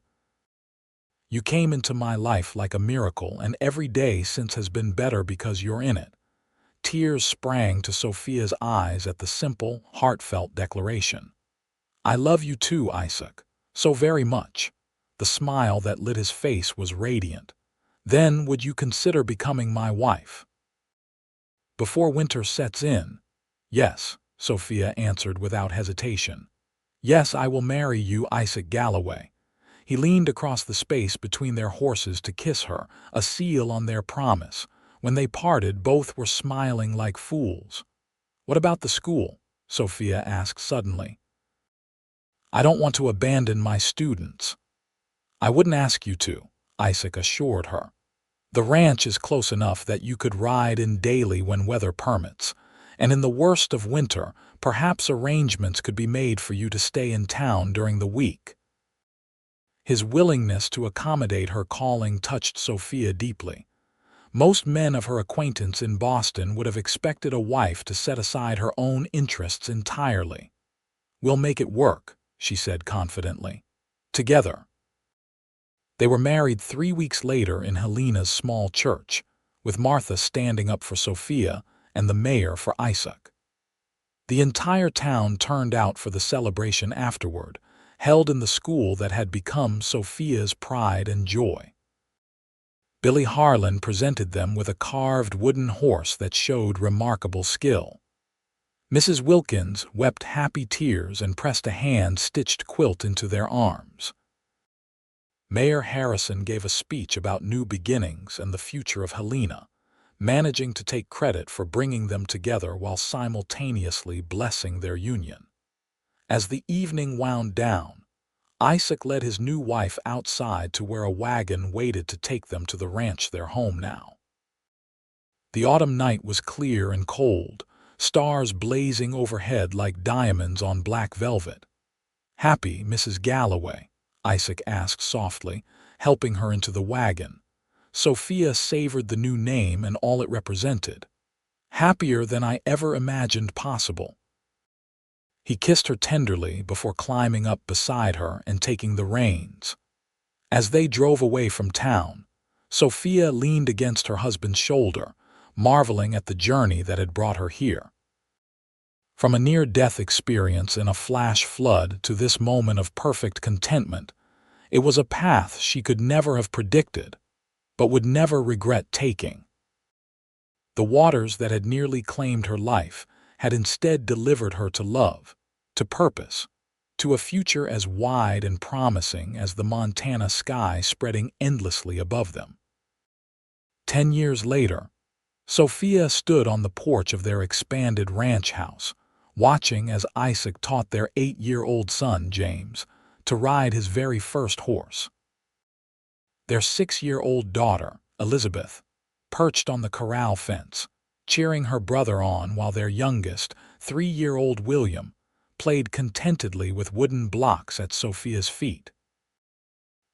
You came into my life like a miracle, and every day since has been better because you're in it." Tears sprang to Sophia's eyes at the simple, heartfelt declaration. "I love you too, Isaac. So very much." The smile that lit his face was radiant. "Then would you consider becoming my wife?" "Before winter sets in?" "Yes," Sophia answered without hesitation. "Yes, I will marry you, Isaac Galloway." He leaned across the space between their horses to kiss her, a seal on their promise. When they parted, both were smiling like fools. "What about the school?" Sophia asked suddenly. "I don't want to abandon my students." "I wouldn't ask you to," Isaac assured her. "The ranch is close enough that you could ride in daily when weather permits, and in the worst of winter, perhaps arrangements could be made for you to stay in town during the week." His willingness to accommodate her calling touched Sophia deeply. Most men of her acquaintance in Boston would have expected a wife to set aside her own interests entirely. "We'll make it work," she said confidently. "Together." They were married 3 weeks later in Helena's small church, with Martha standing up for Sophia and the mayor for Isaac. The entire town turned out for the celebration afterward, held in the school that had become Sophia's pride and joy. Billy Harlan presented them with a carved wooden horse that showed remarkable skill. Mrs. Wilkins wept happy tears and pressed a hand-stitched quilt into their arms. Mayor Harrison gave a speech about new beginnings and the future of Helena, managing to take credit for bringing them together while simultaneously blessing their union. As the evening wound down, Isaac led his new wife outside to where a wagon waited to take them to the ranch, their home now. The autumn night was clear and cold, stars blazing overhead like diamonds on black velvet. "Happy, Mrs. Galloway?" Isaac asked softly, helping her into the wagon. Sophia savored the new name and all it represented. "Happier than I ever imagined possible." He kissed her tenderly before climbing up beside her and taking the reins. As they drove away from town, Sophia leaned against her husband's shoulder, marveling at the journey that had brought her here. From a near-death experience in a flash flood to this moment of perfect contentment, it was a path she could never have predicted, but would never regret taking. The waters that had nearly claimed her life had instead delivered her to love, to purpose, to a future as wide and promising as the Montana sky spreading endlessly above them. 10 years later, Sophia stood on the porch of their expanded ranch house, watching as Isaac taught their 8-year-old son, James, to ride his very first horse. Their 6-year-old daughter, Elizabeth, perched on the corral fence, cheering her brother on while their youngest, 3-year-old William, played contentedly with wooden blocks at Sophia's feet.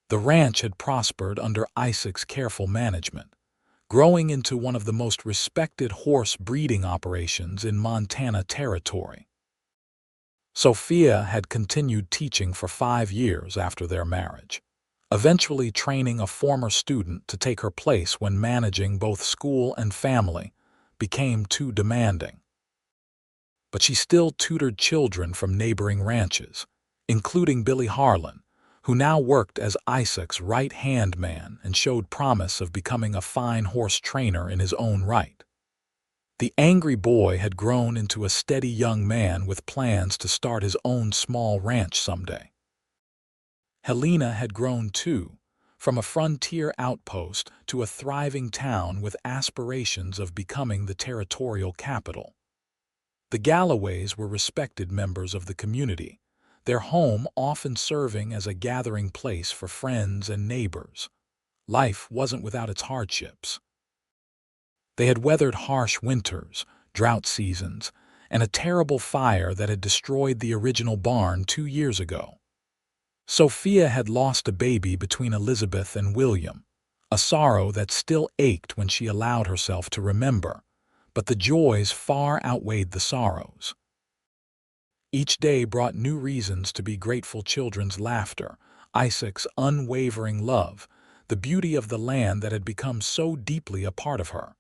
The ranch had prospered under Isaac's careful management, growing into one of the most respected horse breeding operations in Montana territory. Sophia had continued teaching for 5 years after their marriage, eventually training a former student to take her place when managing both school and family became too demanding. But she still tutored children from neighboring ranches, including Billy Harlan, who now worked as Isaac's right-hand man and showed promise of becoming a fine horse trainer in his own right. The angry boy had grown into a steady young man with plans to start his own small ranch someday. Helena had grown too, from a frontier outpost to a thriving town with aspirations of becoming the territorial capital. The Galloways were respected members of the community, their home often serving as a gathering place for friends and neighbors. Life wasn't without its hardships. They had weathered harsh winters, drought seasons, and a terrible fire that had destroyed the original barn 2 years ago. Sophia had lost a baby between Elizabeth and William, a sorrow that still ached when she allowed herself to remember, but the joys far outweighed the sorrows. Each day brought new reasons to be grateful: children's laughter, Isaac's unwavering love, the beauty of the land that had become so deeply a part of her.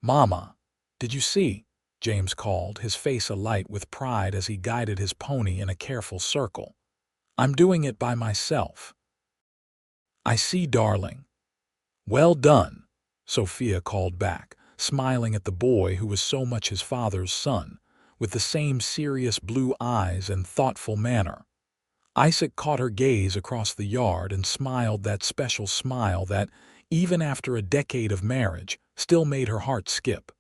"Mama, did you see?" James called, his face alight with pride as he guided his pony in a careful circle. "I'm doing it by myself." "I see, darling." "Well done," Sophia called back, smiling at the boy who was so much his father's son, with the same serious blue eyes and thoughtful manner. Isaac caught her gaze across the yard and smiled that special smile that, even after a decade of marriage, still made her heart skip.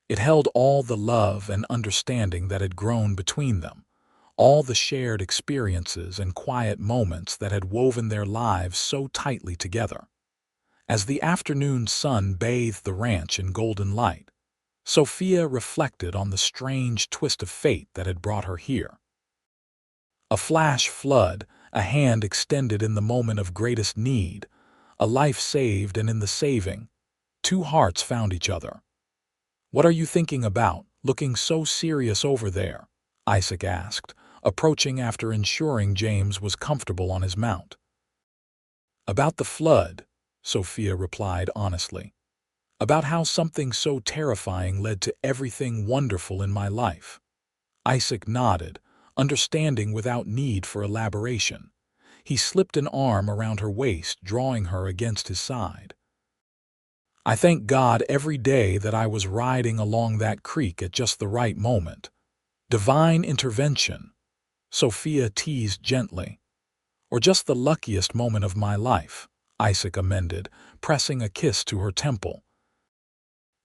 It held all the love and understanding that had grown between them, all the shared experiences and quiet moments that had woven their lives so tightly together. As the afternoon sun bathed the ranch in golden light, Sophia reflected on the strange twist of fate that had brought her here. A flash flood, a hand extended in the moment of greatest need, a life saved, and in the saving, two hearts found each other. "What are you thinking about, looking so serious over there?" Isaac asked, approaching after ensuring James was comfortable on his mount. "About the flood," Sophia replied honestly. "About how something so terrifying led to everything wonderful in my life." Isaac nodded, understanding without need for elaboration. He slipped an arm around her waist, drawing her against his side. "I thank God every day that I was riding along that creek at just the right moment. Divine intervention," Sophia teased gently. "Or just the luckiest moment of my life," Isaac amended, pressing a kiss to her temple.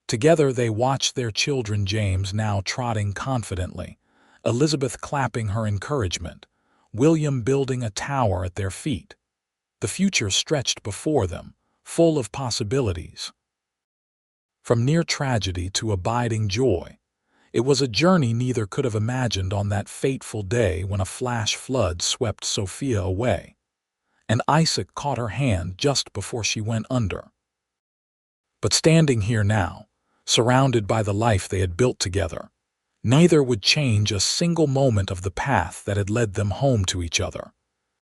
Together they watched their children, James now trotting confidently, Elizabeth clapping her encouragement, William building a tower at their feet. The future stretched before them, full of possibilities. From near tragedy to abiding joy, it was a journey neither could have imagined on that fateful day when a flash flood swept Sophia away, and Isaac caught her hand just before she went under. But standing here now, surrounded by the life they had built together, neither would change a single moment of the path that had led them home to each other.